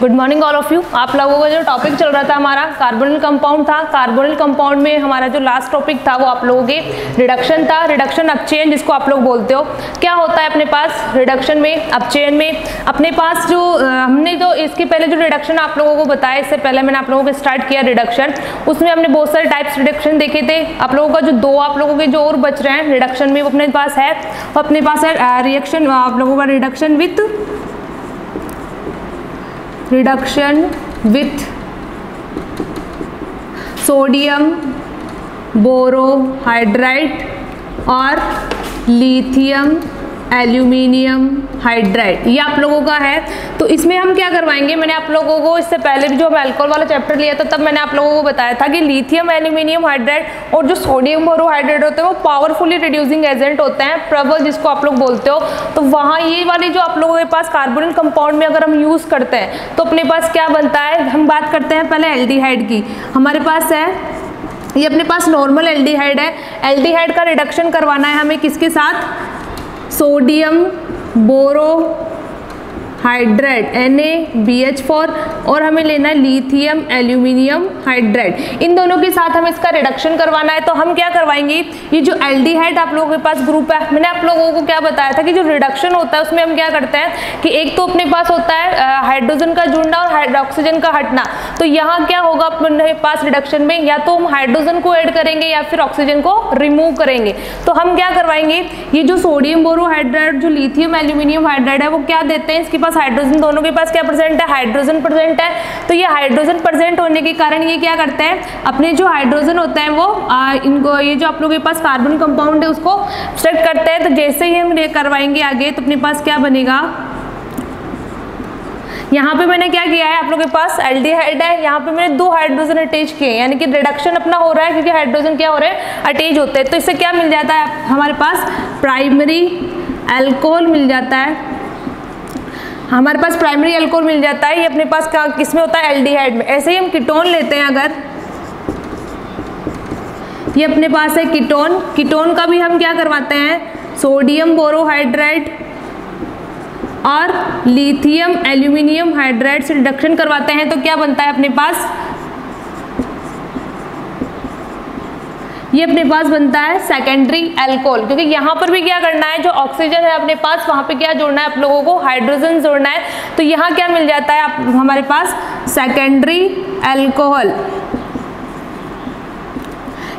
Good morning all of you. आप लोगों का जो टॉपिक चल रहा था हमारा कार्बोनिल कंपाउंड था। कार्बोनिल कंपाउंड में हमारा जो लास्ट टॉपिक था वो आप लोगों के रिडक्शन था, रिडक्शन अपचयन जिसको आप लोग बोलते हो। क्या होता है अपने पास रिडक्शन में, अपचयन में? अपने पास जो हमने जो इसके पहले जो रिडक्शन आप लोगों को बताया, इससे पहले मैंने आप लोगों को स्टार्ट किया रिडक्शन, उसमें हमने बहुत सारे टाइप्स रिडक्शन देखे थे। आप लोगों का जो दो आप लोगों के जो और बच रहे हैं रिडक्शन में वो अपने पास है, वो अपने पास है रिएक्शन आप लोगों का रिडक्शन विथ सोडियम बोरोहाइड्राइड और लिथियम एल्यूमिनियम हाइड्राइड, ये आप लोगों का है। तो इसमें हम क्या करवाएंगे, मैंने आप लोगों को इससे पहले भी जो हम अल्कोहल वाला चैप्टर लिया था तब मैंने आप लोगों को बताया था कि लिथियम एल्यूमिनियम हाइड्राइड और जो सोडियम बोरोहाइड्राइड होते हैं वो पावरफुली रिड्यूसिंग एजेंट होते हैं, प्रबल जिसको आप लोग बोलते हो। तो वहाँ ये वाली जो आप लोगों के पास कार्बोनिल कंपाउंड में अगर हम यूज़ करते हैं तो अपने पास क्या बनता है। हम बात करते हैं पहले एल्डिहाइड की। हमारे पास है ये अपने पास नॉर्मल एल्डिहाइड है। एल्डिहाइड का रिडक्शन करवाना है हमें किसके साथ, सोडियम बोरोहाइड्राइड NaBH4 और हमें लेना है लिथियम एल्यूमिनियम हाइड्राइड। इन दोनों के साथ हमें इसका रिडक्शन करवाना है। तो हम क्या करवाएंगे, ये जो एल्डिहाइड आप लोगों के पास ग्रुप है, मैंने आप लोगों को क्या बताया था कि जो रिडक्शन होता है उसमें हम क्या करते हैं कि एक तो अपने पास होता है हाइड्रोजन का जुड़ना और ऑक्सीजन का हटना। तो यहाँ क्या होगा अपने पास रिडक्शन में, या तो हम हाइड्रोजन को ऐड करेंगे या फिर ऑक्सीजन को रिमूव करेंगे। तो हम क्या करवाएंगे, ये जो सोडियम बोरोहाइड्राइड जो लिथियम एल्यूमिनियम हाइड्राइड है वो क्या देते हैं, इसके पास हाइड्रोजन, दोनों के पास क्या प्रेजेंट है, हाइड्रोजन प्रेजेंट है। तो ये हाइड्रोजन प्रेजेंट होने के कारण ये क्या करते हैं, अपने जो हाइड्रोजन होते हैं वो इनको ये जो आप लोगों के पास कार्बन कंपाउंड है उसको सेट करते हैं। तो जैसे ही हम करवाएंगे आगे तो अपने पास क्या बनेगा, यहाँ पे मैंने क्या किया है, आप लोगों के पास एल्डिहाइड है, यहाँ पे मैंने दो हाइड्रोजन अटैच किए, यानी कि रिडक्शन अपना हो रहा है क्योंकि हाइड्रोजन क्या हो रहे हैं, अटैच होते हैं। तो इससे क्या मिल जाता है हमारे पास, प्राइमरी अल्कोहल मिल जाता है। हमारे पास प्राइमरी अल्कोहल मिल जाता है। ये अपने पास किसमें होता है, एल्डिहाइड में। ऐसे ही हम कीटोन लेते हैं, अगर ये अपने पास है कीटोन, कीटोन का भी हम क्या करवाते हैं, सोडियम बोरोहाइड्राइड और लिथियम एल्यूमिनियम हाइड्राइड से रिडक्शन करवाते हैं। तो क्या बनता है अपने पास, ये अपने पास बनता है सेकेंडरी अल्कोहल, क्योंकि यहाँ पर भी क्या करना है, जो ऑक्सीजन है अपने पास वहाँ पे क्या जोड़ना है, आप लोगों को हाइड्रोजन जोड़ना है। तो यहाँ क्या मिल जाता है हमारे पास, सेकेंडरी अल्कोहल।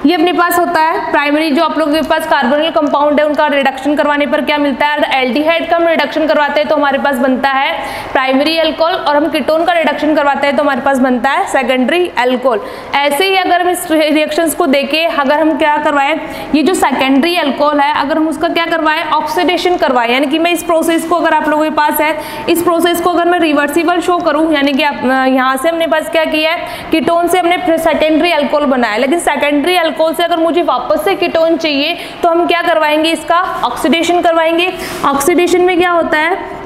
ये अपने पास होता है प्राइमरी, जो आप लोगों के पास कार्बोनिल कंपाउंड है उनका रिडक्शन करवाने पर क्या मिलता है, एल्डिहाइड का हम रिडक्शन करवाते हैं तो हमारे पास बनता है प्राइमरी अल्कोहल, और हम कीटोन का रिडक्शन करवाते हैं तो हमारे पास बनता है सेकेंडरी अल्कोहल। ऐसे ही अगर हम इस रिएक्शंस को देखें, अगर हम क्या करवाएं, ये जो सेकेंडरी अल्कोहल है अगर हम उसका क्या करवाएं, ऑक्सीडेशन करवाएं, यानी कि मैं इस प्रोसेस को, अगर आप लोगों के पास है इस प्रोसेस को अगर मैं रिवर्सिबल शो करूँ, यानी कि यहाँ से हमने पास क्या किया है, कीटोन से हमने सेकेंडरी अल्कोहल बनाया, लेकिन सेकेंडरी अल्कोहल से अगर मुझे वापस से कीटोन चाहिए तो हम क्या करवाएंगे, इसका ऑक्सीडेशन करवाएंगे। ऑक्सीडेशन में क्या होता है,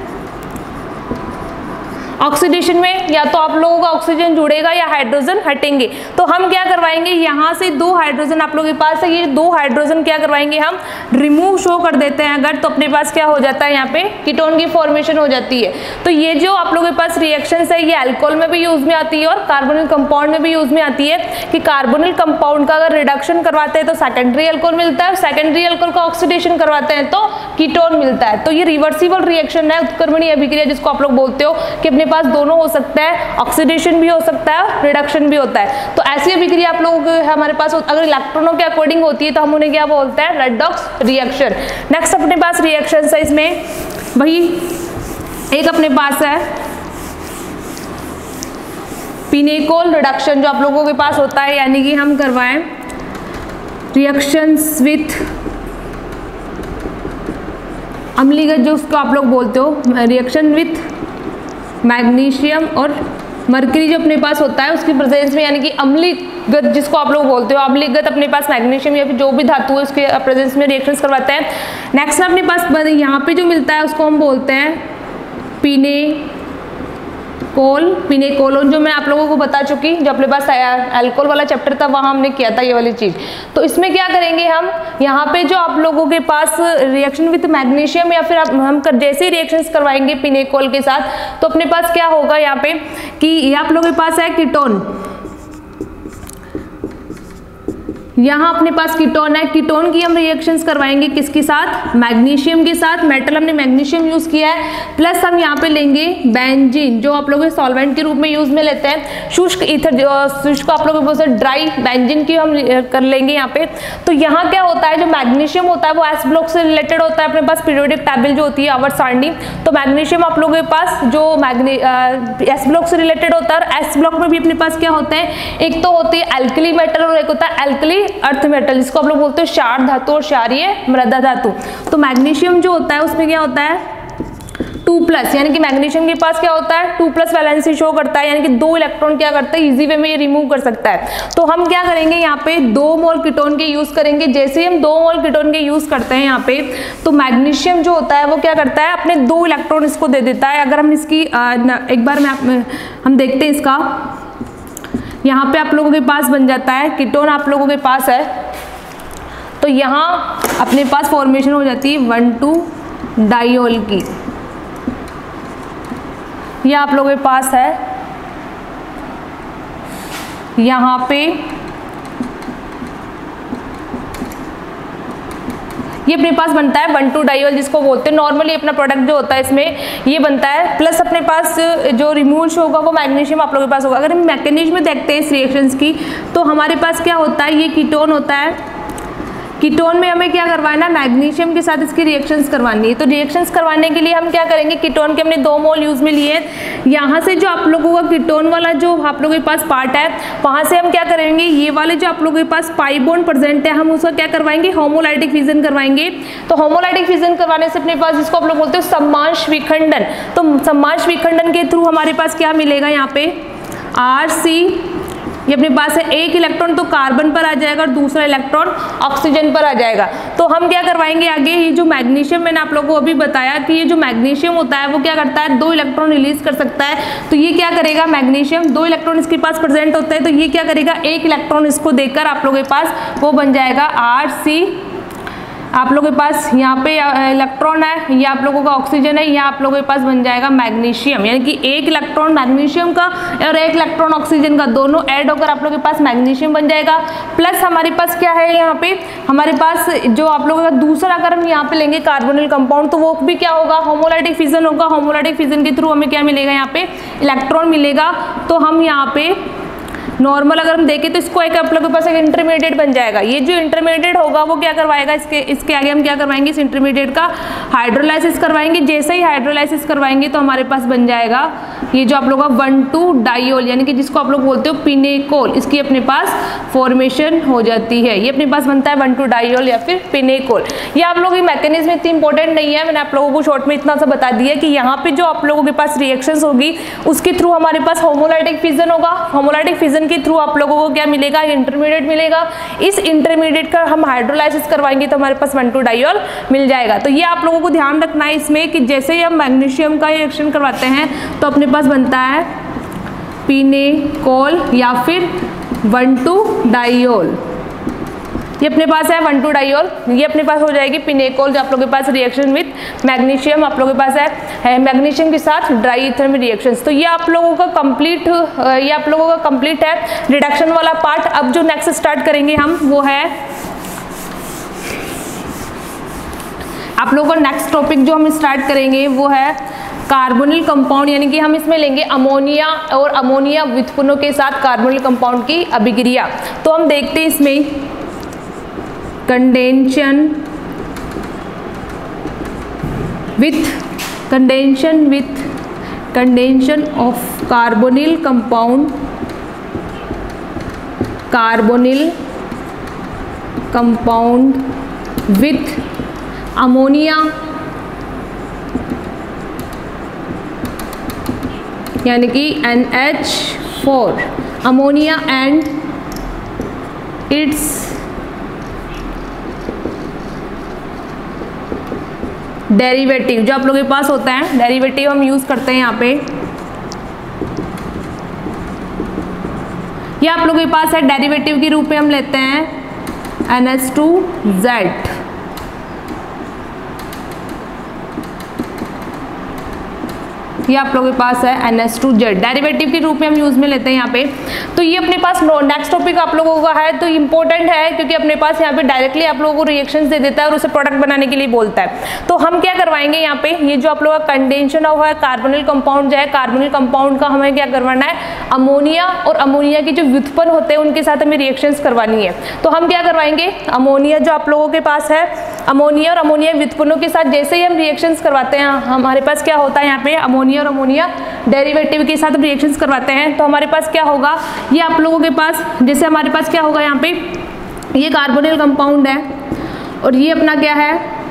ऑक्सीडेशन में या तो आप लोगों का ऑक्सीजन जुड़ेगा या हाइड्रोजन हटेंगे। तो हम क्या करवाएंगे, यहाँ से दो हाइड्रोजन आप लोगों के पास है, ये दो हाइड्रोजन क्या करवाएंगे, हम रिमूव शो कर देते हैं अगर, तो अपने पास क्या हो जाता है, यहाँ पे कीटोन की फॉर्मेशन हो जाती है। तो ये जो आप लोगों के पास रिएक्शंस है ये अल्कोहल में भी यूज में आती है और कार्बोनिल कंपाउंड में भी यूज में आती है, कि कार्बोनिल कंपाउंड का अगर रिडक्शन करवाते हैं तो सेकेंडरी अल्कोहल मिलता है, सेकेंडरी अल्कोहल का ऑक्सीडेशन करवाते हैं तो कीटोन मिलता है। तो ये रिवर्सिबल रिएक्शन है, उत्क्रमणीय अभिक्रिया जिसको आप लोग बोलते हो, कि अपने पास दोनों हो सकता है, ऑक्सीडेशन भी हो सकता है, रिडक्शन भी होता है। तो ऐसी अभिक्रिया आप लोगों के हमारे पास अगर इलेक्ट्रॉनों के अकॉर्डिंग होती है तो हम उन्हें क्या बोलते हैं, रेडॉक्स रिएक्शन। नेक्स्ट अपने पास रिएक्शन है, इसमें वही एक अपने पास है पिनेकोल रिडक्शन जो आप लोगों के पास होता है, यानी कि हम करवाएं रिएक्शंस विथ अम्लीगत, जो उसको आप लोग बोलते हो रिएक्शन विथ मैग्नीशियम और मरकरी जो अपने पास होता है उसकी प्रेजेंस में, यानी कि अम्लीगत जिसको आप लोग बोलते हो, अम्लीगत अपने पास मैग्नीशियम या फिर जो भी धातु है उसके प्रेजेंस में रिएक्शंस करवाते हैं। नेक्स्ट अपने पास यहाँ पे जो मिलता है उसको हम बोलते हैं कोल पिनेकोलोन, जो मैं आप लोगों को बता चुकी, जो अपने पास अल्कोहल वाला चैप्टर था वहाँ हमने किया था ये वाली चीज़। तो इसमें क्या करेंगे हम, यहाँ पे जो आप लोगों के पास रिएक्शन विथ मैग्नीशियम या फिर हम जैसे रिएक्शंस करवाएंगे पिनेकोल के साथ, तो अपने पास क्या होगा यहाँ पे कि ये आप लोगों के पास है कीटोन, यहाँ अपने पास कीटोन है, कीटोन की हम रिएक्शंस करवाएंगे किसके साथ, मैग्नीशियम के साथ। मेटल हमने मैग्नीशियम यूज किया है, प्लस हम यहाँ पे लेंगे बेंजीन, जो आप लोग सॉल्वेंट के रूप में यूज में लेते हैं। शुष्क ईथर, शुष्क आप लोग ड्राई बेंजीन की हम कर लेंगे यहाँ पे। तो यहाँ क्या होता है, जो मैग्नीशियम होता है वो एस ब्लॉक से रिलेटेड होता है, अपने पास पीरियोडिक टेबल जो होती है आवर्त सारणी। तो मैग्नीशियम आप लोगों के पास जो एस ब्लॉक से रिलेटेड होता है, और एस ब्लॉक में भी अपने पास क्या होते हैं, एक तो होती है एल्कली मेटल और एक होता है एल्कली अर्थ मेटल, जिसको आप लोग बोलते हैं क्षार धातु और क्षारीय मृदा धातु। तो मैग्नीशियम जो होता है उसमें क्या होता है 2+, यानी कि मैग्नीशियम के पास क्या होता है 2+ वैलेंसी शो करता है, यानी कि 2 इलेक्ट्रॉन क्या करता है इजी वे में ये रिमूव कर सकता है। तो हम क्या करेंगे यहाँ पे 2 मोल कीटोन के यूज करेंगे। जैसे ही हम 2 मोल कीटोन के यूज करते हैं यहाँ पे, तो मैग्नीशियम जो होता है वो क्या करता है अपने 2 इलेक्ट्रॉन इसको दे देता है। अगर हम इसकी एक बार हम देखते हैं इसका, यहाँ पे आप लोगों के पास बन जाता है कीटोन आप लोगों के पास है, तो यहाँ अपने पास फॉर्मेशन हो जाती है 1,2 डाइयोल की। यह आप लोगों के पास है, यहाँ पे ये अपने पास बनता है 1,2 डाइयोल, जिसको बोलते हैं नॉर्मली अपना प्रोडक्ट जो होता है इसमें ये बनता है। प्लस अपने पास जो रिमूव होगा वो मैग्नीशियम आप लोगों के पास होगा। अगर हम मैकेनिज्म में देखते हैं इस रिएक्शंस की, तो हमारे पास क्या होता है, ये कीटोन होता है, कीटोन में हमें क्या करवाना है, मैग्नीशियम के साथ इसकी रिएक्शंस करवानी है। तो रिएक्शंस करवाने के लिए हम क्या करेंगे, कीटोन के हमने 2 मोल यूज में लिए। यहाँ से जो आप लोगों का कीटोन वाला जो आप लोगों के पास पार्ट है, वहाँ से हम क्या करेंगे, ये वाले जो आप लोगों के पास पाई बॉन्ड प्रेजेंट है, हम उसका क्या करवाएंगे, होमोलाइटिक फिजन करवाएंगे। तो होमोलाइटिक फिजन करवाने से अपने पास जिसको आप लोग बोलते हो सम्मांश विखंडन, तो सम्मांश विखंडन के थ्रू हमारे पास क्या मिलेगा, यहाँ पे RC, ये अपने पास है एक इलेक्ट्रॉन तो कार्बन पर आ जाएगा और दूसरा इलेक्ट्रॉन ऑक्सीजन पर आ जाएगा। तो हम क्या करवाएंगे आगे, ये जो मैग्नीशियम मैंने आप लोगों को अभी बताया कि ये जो मैग्नीशियम होता है वो क्या करता है 2 इलेक्ट्रॉन रिलीज कर सकता है। तो ये क्या करेगा, मैग्नीशियम 2 इलेक्ट्रॉन इसके पास प्रेजेंट होता है, तो ये क्या करेगा, एक इलेक्ट्रॉन इसको देकर आप लोगों के पास वो बन जाएगा RC। आप लोगों के पास यहाँ पे इलेक्ट्रॉन है, ये आप लोगों का ऑक्सीजन है, यहाँ आप लोगों के पास बन जाएगा मैग्नीशियम, यानी कि एक इलेक्ट्रॉन मैग्नीशियम का और एक इलेक्ट्रॉन ऑक्सीजन का दोनों ऐड होकर आप लोगों के पास मैग्नीशियम बन जाएगा। प्लस हमारे पास क्या है, यहाँ पे हमारे पास जो आप लोगों का दूसरा अगर हम यहाँ पे लेंगे कार्बोनिल कंपाउंड, तो वो भी क्या होगा, होमोलाइटिक फिजन होगा। होमोलाइटिक फिजन के थ्रू हमें क्या मिलेगा, यहाँ पे इलेक्ट्रॉन मिलेगा। तो हम यहाँ पे नॉर्मल अगर हम देखें तो इसको एक आप लोगों के पास एक इंटरमीडिएट बन जाएगा। ये जो इंटरमीडिएट होगा वो क्या करवाएगा, इसके आगे हम क्या करवाएंगे, इस इंटरमीडिएट का हाइड्रोलाइसिस करवाएंगे। जैसे ही हाइड्रोलाइसिस करवाएंगे तो हमारे पास बन जाएगा ये जो आप लोगों का 1,2 डाइयोल, यानी कि जिसको आप लोग बोलते हो पिनेकोल, इसकी अपने पास फॉर्मेशन हो जाती है। ये अपने पास बनता है 1,2 डाइयोल या फिर पिनेकोल। ये आप लोगों की मैकेनिज्म इतनी इंपॉर्टेंट नहीं है, मैंने आप लोगों को शॉर्ट में इतना सा बता दिया कि यहाँ पे जो आप लोगों के पास रिएक्शंस होगी उसके थ्रू हमारे पास होमोलाइटिक फिजन होगा। होमोलाइटिक फिजन के थ्रू आप लोगों को क्या मिलेगा, इंटरमीडिएट मिलेगा। इस इंटरमीडिएट का हम हाइड्रोलाइसिस करवाएंगे तो हमारे पास 1,2 डाइयोल मिल जाएगा। तो ये आप लोगों को ध्यान रखना है इसमें कि जैसे ही हम मैग्नीशियम का रिएक्शन करवाते हैं तो अपने पास बनता है पिनेकोल या फिर 1,2 डाइयोल। ये अपने पास है 1,2 डाइयोल, ये अपने पास हो जाएगी पिनेकोल, जो आप लोगों के पास रिएक्शन विथ मैग्नीशियम आप लोगों के पास है मैग्नीशियम के साथ ड्राई ईथर में रिएक्शंस। तो ये आप लोगों का कंप्लीट है रिडक्शन वाला पार्ट। अब जो नेक्स्ट स्टार्ट करेंगे हम वो है आप लोगों का नेक्स्ट टॉपिक जो हम स्टार्ट करेंगे वो है कार्बोनिल कंपाउंड, यानी कि हम इसमें लेंगे अमोनिया और अमोनिया व्युत्पन्नों के साथ कार्बोनिल कंपाउंड की अभिक्रिया। तो हम देखते हैं इसमें condension of carbonyl compound with ammonia, यानी कि NH4 ammonia and it's derivative जो आप लोगों के पास होता है, डेरिवेटिव हम यूज करते हैं यहाँ पे ये आप लोगों के पास है डेरिवेटिव के रूप में हम लेते हैं NH2Z। ये आप लोगों के पास है NH2Z, डेरिवेटिव के रूप में हम यूज में लेते हैं यहाँ पे। तो ये अपने पास नेक्स्ट टॉपिक आप लोगों का है, तो इंपॉर्टेंट है क्योंकि अपने पास यहाँ पे डायरेक्टली आप लोगों को रिएक्शंस दे देता है और उसे प्रोडक्ट बनाने के लिए बोलता है। तो हम क्या करवाएंगे यहाँ पे, ये जो आप लोगों का कंडेंशन हुआ है कार्बोनिल कंपाउंड जो है, कार्बोनिल कंपाउंड का हमें क्या करवाना है, अमोनिया और अमोनिया के जो व्युत्पन्न होते हैं उनके साथ हमें रिएक्शंस करवानी है। तो हम क्या करवाएंगे, अमोनिया जो आप लोगों के पास है, अमोनिया और अमोनिया व्युत्पन्नों के साथ जैसे ही हम रिएक्शंस करवाते हैं, हमारे पास क्या होता है यहाँ पे, अमोनिया और अमोनिया डेरिवेटिव के साथ रिएक्शंस करवाते हैं। तो हमारे पास क्या होगा, ये आप लोगों के पास जैसे हमारे पास क्या होगा यहाँ पे, ये कार्बोनिल कंपाउंड है और ये अपना क्या है,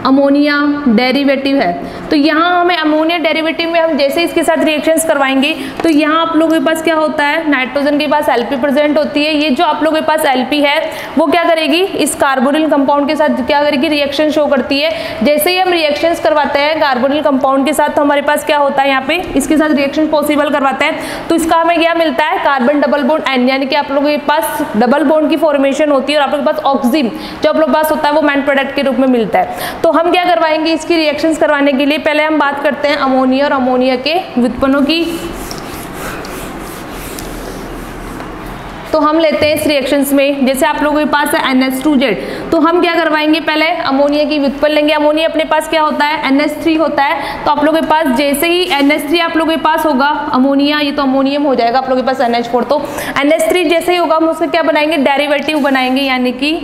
अमोनिया डेरिवेटिव है। तो यहाँ हमें अमोनिया डेरिवेटिव में हम जैसे इसके साथ रिएक्शंस करवाएंगे तो यहाँ आप लोगों के पास क्या होता है, नाइट्रोजन के पास Lp प्रेजेंट होती है। ये जो आप लोगों के पास Lp है वो क्या करेगी, इस कार्बोनिल कंपाउंड के साथ क्या करेगी, रिएक्शन शो करती है। जैसे ही हम रिएक्शंस करवाते हैं कार्बोनिल कंपाउंड के साथ तो हमारे पास क्या होता है, यहाँ पे इसके साथ रिएक्शन पॉसिबल करवाते हैं तो इसका हमें क्या मिलता है, कार्बन डबल बॉन्ड N, यानी कि आप लोगों के पास डबल बॉन्ड की फॉर्मेशन होती है और आप लोगों के पास ऑक्सीजन जो आप लोगों के पास होता है वो मेन प्रोडक्ट के रूप में मिलता है। तो हम क्या करवाएंगे, इसकी रिएक्शंस करवाने के लिए पहले हम बात करते हैं अमोनिया और अमोनिया के व्युत्पन्नों की। तो हम लेते हैं इस रिएक्शंस में, जैसे आप लोगों के पास है NH2Z, तो हम क्या करवाएंगे, पहले अमोनिया की व्युत्पन्न लेंगे। अमोनिया अपने पास क्या होता है, NH3 होता है। तो आप लोगों के पास जैसे ही NH3 आप लोगों के पास होगा, अमोनिया ये तो अमोनियम हो जाएगा आप लोगों के पास NH4, तो NH3 जैसे ही होगा हम उसका क्या बनाएंगे, डेरिवेटिव बनाएंगे, यानी कि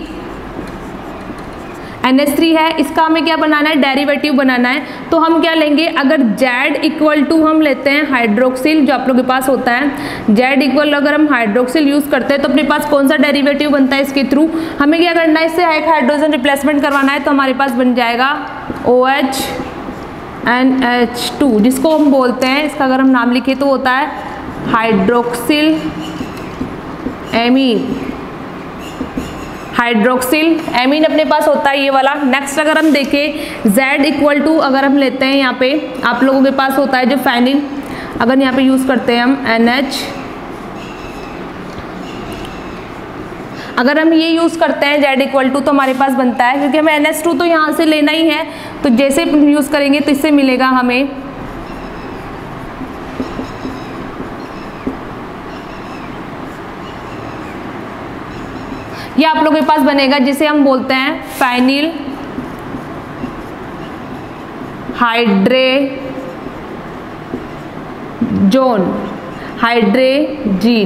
NH3 है, इसका हमें क्या बनाना है, डेरिवेटिव बनाना है। तो हम क्या लेंगे, अगर Z इक्वल टू हम लेते हैं हाइड्रोक्सिल जो आप लोगों के पास होता है, Z इक्वल अगर हम हाइड्रोक्सिल यूज करते हैं तो अपने पास कौन सा डेरिवेटिव बनता है, इसके थ्रू हमें क्या करना है, इससे एक हाइड्रोजन रिप्लेसमेंट करवाना है। तो हमारे पास बन जाएगा OH NH2, जिसको हम बोलते हैं, इसका अगर हम नाम लिखे तो होता है हाइड्रोक्सिल एमीन। हाइड्रोक्सिल एमीन अपने पास होता है ये वाला। नेक्स्ट अगर हम देखें Z इक्वल टू अगर हम लेते हैं यहाँ पे आप लोगों के पास होता है जो फेनिल, अगर यहाँ पे यूज करते हैं हम NH, अगर हम ये यूज करते हैं Z इक्वल टू तो हमारे पास बनता है, क्योंकि हमें NH2 तो यहाँ से लेना ही है, तो जैसे यूज करेंगे तो इससे मिलेगा हमें ये आप लोगों के पास बनेगा जिसे हम बोलते हैं फाइनिल हाइड्रेजीन,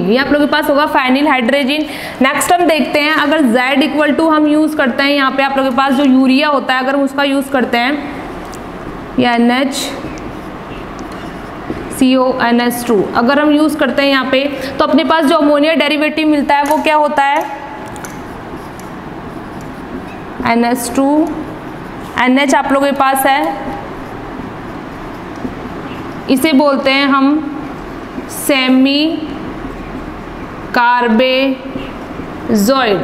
ये आप लोगों के पास होगा फाइनिल हाइड्रेजीन। नेक्स्ट हम देखते हैं, अगर Z इक्वल टू हम यूज करते हैं यहाँ पे आप लोगों के पास जो यूरिया होता है, अगर हम उसका यूज करते हैं या NHCONH2 अगर हम यूज करते हैं यहाँ पे तो अपने पास जो अमोनिया डेरिवेटिव मिलता है वो क्या होता है, NH2 NH आप लोगों के पास है, इसे बोलते हैं हम सेमी कार्बेजोइड।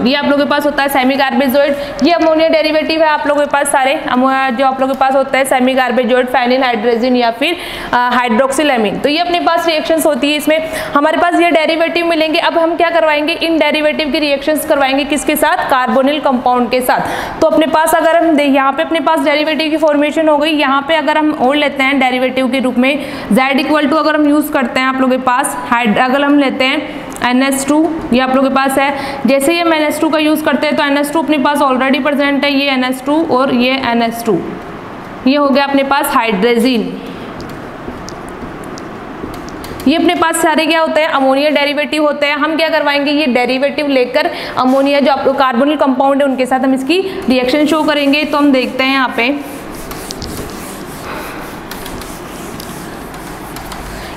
ये आप लोगों के पास होता है सेमी कार्बेजोइड, ये अमोनिया डेरिवेटिव है आप लोगों के पास सारे जो आप लोगों के पास होता है सेमी कार्बेजोइड, फेनिल हाइड्रोजन या फिर हाइड्रोक्सिल एमीन। तो ये अपने पास रिएक्शंस होती है, इसमें हमारे पास ये डेरिवेटिव मिलेंगे। अब हम क्या करवाएंगे, इन डेरिवेटिव की रिएक्शंस करवाएंगे किसके साथ, कार्बोनिल कंपाउंड के साथ। तो अपने पास अगर हम यहाँ पे अपने पास डेरिवेटिव की फॉर्मेशन हो गई, यहाँ पे अगर हम और लेते हैं डेरिवेटिव के रूप में Z इक्वल टू अगर हम यूज करते हैं आप लोगों के पास अगर हम लेते हैं NH2, ये आप लोगों के पास है, जैसे ही हम NH2 का यूज करते हैं तो NH2 अपने पास ऑलरेडी प्रेजेंट है, ये NH2 और ये NH2, ये हो गया अपने पास हाइड्रोजन। ये अपने पास सारे क्या होते हैं, अमोनिया डेरिवेटिव होते हैं। हम क्या करवाएंगे, ये डेरिवेटिव लेकर अमोनिया जो आप लोग कार्बोनिल कंपाउंड है उनके साथ हम इसकी रिएक्शन शो करेंगे। तो हम देखते हैं यहाँ पे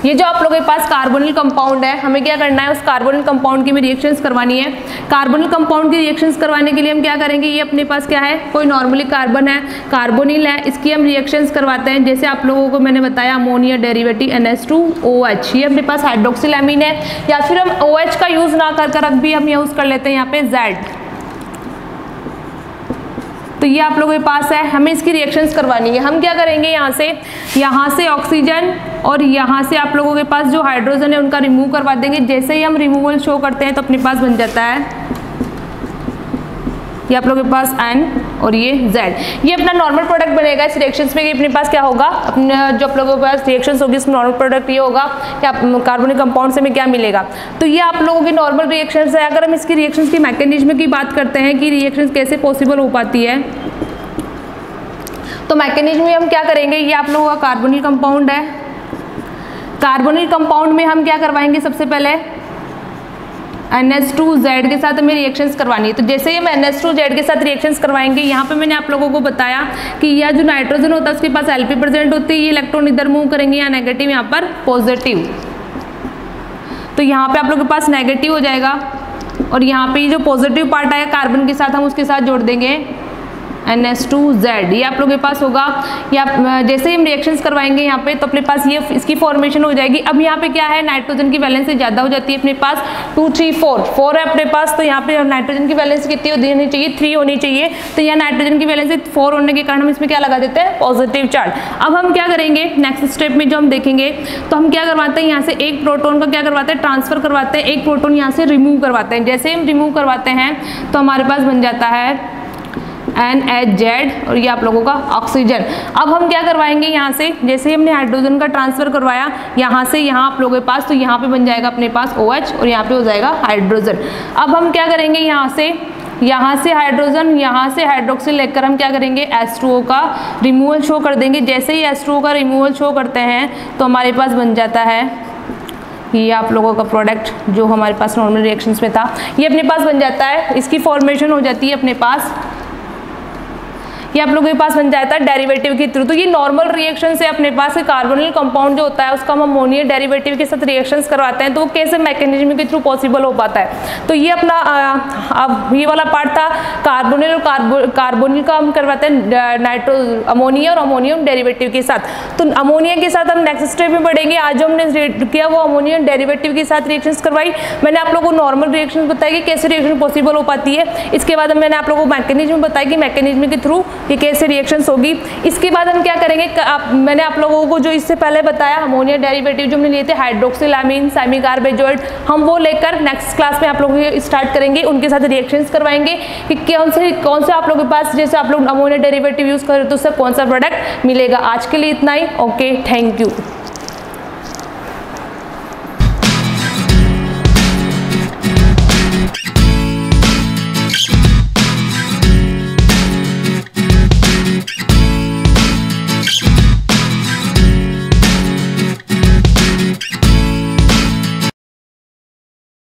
ये जो आप लोगों के पास कार्बोनिल कंपाउंड है, हमें क्या करना है, उस कार्बोनिल कंपाउंड की भी रिएक्शंस करवानी है। कार्बोनिल कंपाउंड की रिएक्शंस करवाने के लिए हम क्या करेंगे, ये अपने पास क्या है, कोई नॉर्मली कार्बन है, कार्बोनिल है, इसकी हम रिएक्शंस करवाते हैं। जैसे आप लोगों को मैंने बताया अमोनिया डेरिवेटिव NH2OH, ये अपने पास हाइड्रोक्सिल एमीन है, या फिर हम OH का यूज ना कर भी हम यूज कर लेते हैं यहाँ पे Z। तो ये आप लोगों के पास है, हमें इसकी रिएक्शंस करवानी है। हम क्या करेंगे, यहाँ से ऑक्सीजन और यहाँ से आप लोगों के पास जो हाइड्रोजन है उनका रिमूव करवा देंगे। जैसे ही हम रिमूवल शो करते हैं तो अपने पास बन जाता है ये आप लोगों के पास N और ये Z। ये अपना नॉर्मल प्रोडक्ट बनेगा इस रिएक्शंस में। कि अपने पास क्या होगा, अपने जो आप लोगों के पास रिएक्शंस होगी इसमें नॉर्मल प्रोडक्ट ये होगा कि कार्बनिक कंपाउंड से हमें क्या मिलेगा। तो ये आप लोगों की नॉर्मल रिएक्शंस है। अगर हम इसकी रिएक्शंस की मैकेनिज्म की बात करते हैं कि रिएक्शंस कैसे पॉसिबल हो पाती है, तो मैकेनिज्म में हम क्या करेंगे, ये आप लोगों का कार्बोनिल कंपाउंड है। कार्बोनिल कंपाउंड में हम क्या करवाएंगे, सबसे पहले NH2Z के साथ हमें रिएक्शंस करवानी है। तो जैसे ही हम NH2Z के साथ रिएक्शंस करवाएंगे, यहाँ पे मैंने आप लोगों को बताया कि यह जो नाइट्रोजन होता है उसके पास Lp प्रेजेंट होती है। ये इलेक्ट्रॉन इधर मूव करेंगे, यहाँ नेगेटिव, यहाँ पर पॉजिटिव। तो यहाँ पे आप लोगों के पास नेगेटिव हो जाएगा और यहाँ पे जो पॉजिटिव पार्ट आएगा कार्बन के साथ हम उसके साथ जोड़ देंगे NH2Z। ये आप लोगों के पास होगा। या जैसे ही हम रिएक्शंस करवाएंगे यहाँ पे तो अपने पास ये इसकी फॉर्मेशन हो जाएगी। अब यहाँ पे क्या है, नाइट्रोजन की वैलेंसी ज़्यादा हो जाती है, अपने पास 2 3 4 है अपने पास। तो यहाँ पे नाइट्रोजन की वैलेंसी कितनी होनी चाहिए, 3 होनी चाहिए। तो यहाँ नाइट्रोजन की वैलेंसी 4 होने के कारण हम इसमें क्या लगा देते हैं, पॉजिटिव चार्ज। अब हम क्या करेंगे नेक्स्ट स्टेप में जो हम देखेंगे, तो हम क्या करवाते हैं, यहाँ से एक प्रोटोन का क्या करवाते हैं, ट्रांसफर करवाते हैं। एक प्रोटोन यहाँ से रिमूव करवाते हैं। जैसे हम रिमूव करवाते हैं तो हमारे पास बन जाता है NHZ और ये आप लोगों का ऑक्सीजन। अब हम क्या करवाएंगे, यहाँ से जैसे ही हमने हाइड्रोजन का ट्रांसफर करवाया यहाँ से यहाँ आप लोगों के पास, तो यहाँ पे बन जाएगा अपने पास OH और यहाँ पे हो जाएगा हाइड्रोजन। अब हम क्या करेंगे, यहाँ से हाइड्रोजन, यहाँ से हाइड्रोक्सिल लेकर हम क्या करेंगे, H2O का रिमूवल शो कर देंगे। जैसे ही H2O का रिमूवल शो करते हैं तो हमारे पास बन जाता है ये आप लोगों का प्रोडक्ट जो हमारे पास नॉर्मल रिएक्शंस में था, ये अपने पास बन जाता है। इसकी फॉर्मेशन हो जाती है अपने पास, ये आप लोगों के पास बन जाता है डेरिवेटिव के थ्रू। तो ये नॉर्मल रिएक्शन से अपने पास कार्बोनिल कंपाउंड जो होता है उसका हम अमोनिया डेरिवेटिव के साथ रिएक्शंस करवाते हैं। तो वो कैसे मैकेनिज्म के थ्रू पॉसिबल हो पाता है। तो ये अपना अब ये वाला पार्ट था कार्बोनिल और कार्बोनिल का हम करवाते हैं अमोनिया और अमोनियम डेरिवेटिव के साथ। तो अमोनिया के साथ हम नेक्स्ट स्टेप में बढ़ेंगे। आज जो हमने किया वो अमोनियम डेरिवेटिव के साथ रिएक्शंस करवाई। मैंने आप लोगों को नॉर्मल रिएक्शन बताया कि कैसे रिएक्शन पॉसिबल हो पाती है। इसके बाद मैंने आप लोगों को मैकेनिज्म बताया कि मैकेनिज्म के थ्रू ये कैसे रिएक्शंस होगी। इसके बाद हम क्या करेंगे, मैंने आप लोगों को जो इससे पहले बताया अमोनिया डेरिवेटिव जो हमने लिए थे हाइड्रोक्सिलामीन सेमीकार्बेजोइड, हम वो लेकर नेक्स्ट क्लास में आप लोगों को स्टार्ट करेंगे, उनके साथ रिएक्शंस करवाएंगे कि कौन से आप लोगों के पास जैसे आप लोग अमोनिया डेरिवेटिव यूज करें तो उससे कौन सा प्रोडक्ट मिलेगा। आज के लिए इतना ही। Okay, thank you.